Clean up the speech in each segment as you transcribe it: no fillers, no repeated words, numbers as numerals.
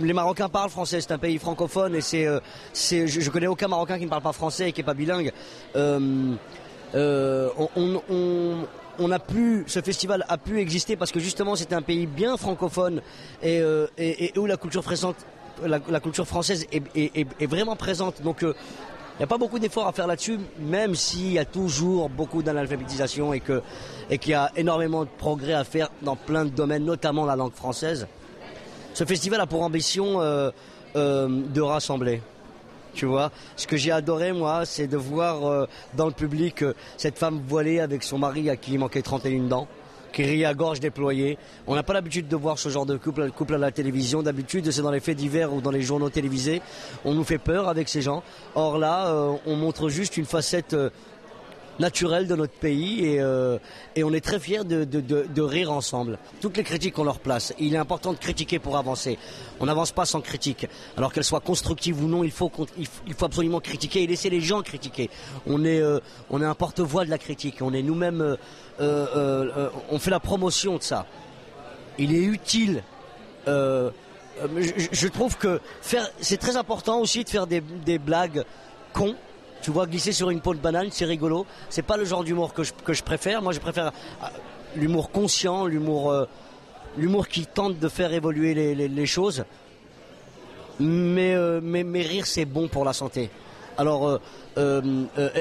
les Marocains parlent français, c'est un pays francophone et je connais aucun Marocain qui ne parle pas français et qui n'est pas bilingue. Ce festival a pu exister parce que justement c'était un pays bien francophone et où la culture française est vraiment présente. Donc il n'y a pas beaucoup d'efforts à faire là-dessus, même s'il y a toujours beaucoup d'analphabétisation et qu'il y a énormément de progrès à faire dans plein de domaines, notamment la langue française. Ce festival a pour ambition de rassembler. Tu vois, ce que j'ai adoré moi, c'est de voir dans le public cette femme voilée avec son mari à qui il manquait 31 dents, qui riait à gorge déployée. On n'a pas l'habitude de voir ce genre de couple à la télévision. D'habitude, c'est dans les faits divers ou dans les journaux télévisés. On nous fait peur avec ces gens. Or là, on montre juste une facette naturelle de notre pays et on est très fiers de rire ensemble. Toutes les critiques ont leur place. Il est important de critiquer pour avancer. On n'avance pas sans critique. Alors qu'elle soit constructive ou non, il faut absolument critiquer et laisser les gens critiquer. On est un porte-voix de la critique. On est nous-mêmes, on fait la promotion de ça. Il est utile. Je trouve que c'est très important aussi de faire des blagues cons. Tu vois, glisser sur une peau de banane, c'est rigolo. C'est pas le genre d'humour que je préfère. Moi, je préfère l'humour conscient, l'humour qui tente de faire évoluer les choses. Mais rire, c'est bon pour la santé. Alors,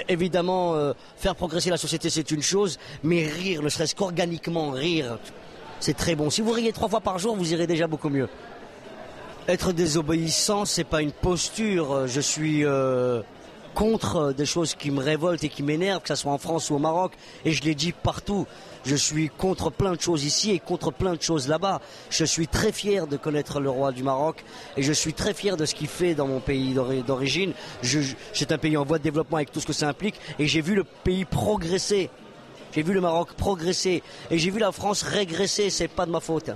évidemment, faire progresser la société, c'est une chose. Mais rire, ne serait-ce qu'organiquement rire, c'est très bon. Si vous riez 3 fois par jour, vous irez déjà beaucoup mieux. Être désobéissant, c'est pas une posture. Je suis contre des choses qui me révoltent et qui m'énervent, que ce soit en France ou au Maroc, et je l'ai dit partout. Je suis contre plein de choses ici et contre plein de choses là-bas. Je suis très fier de connaître le roi du Maroc et je suis très fier de ce qu'il fait dans mon pays d'origine. C'est un pays en voie de développement avec tout ce que ça implique et j'ai vu le pays progresser. J'ai vu le Maroc progresser et j'ai vu la France régresser, c'est pas de ma faute.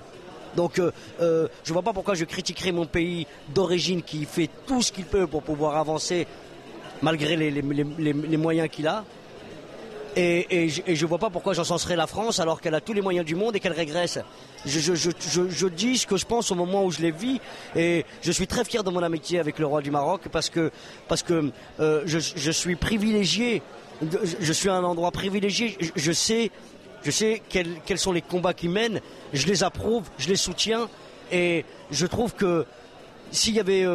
Donc je vois pas pourquoi je critiquerais mon pays d'origine qui fait tout ce qu'il peut pour pouvoir avancer malgré les moyens qu'il a. Et je vois pas pourquoi j'encenserais la France alors qu'elle a tous les moyens du monde et qu'elle régresse. Je dis ce que je pense au moment où je les vis et je suis très fier de mon amitié avec le roi du Maroc parce que je suis privilégié. Je suis à un endroit privilégié. Je sais quels sont les combats qu'ils mènent. Je les approuve, je les soutiens et je trouve que s'il y avait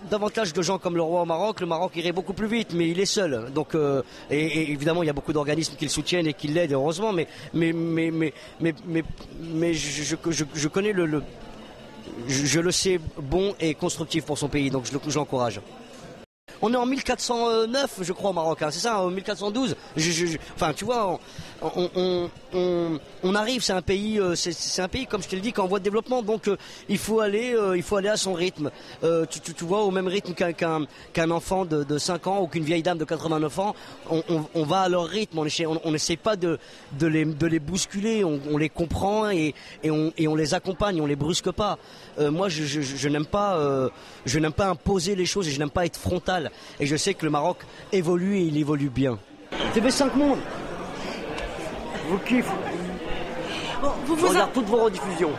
davantage de gens comme le roi au Maroc, le Maroc irait beaucoup plus vite, mais il est seul. Donc, et évidemment, il y a beaucoup d'organismes qui le soutiennent et qui l'aident, heureusement. Mais je connais je le sais bon et constructif pour son pays, donc je l'encourage. On est en 1409, je crois, au Maroc, hein, c'est ça, en 1412. Enfin, tu vois, on arrive, c'est un pays, comme je te l'ai dit, qui est en voie de développement, donc il faut aller à son rythme. Tu vois, au même rythme qu'un enfant de 5 ans ou qu'une vieille dame de 89 ans, on va à leur rythme, on n'essaie pas de les bousculer, on les comprend et on les accompagne, on les brusque pas. Moi, je n'aime pas imposer les choses et je n'aime pas être frontal. Et je sais que le Maroc évolue et il évolue bien. TV5 Monde, je vous kiffe. Bon, je regarde toutes vos rediffusions.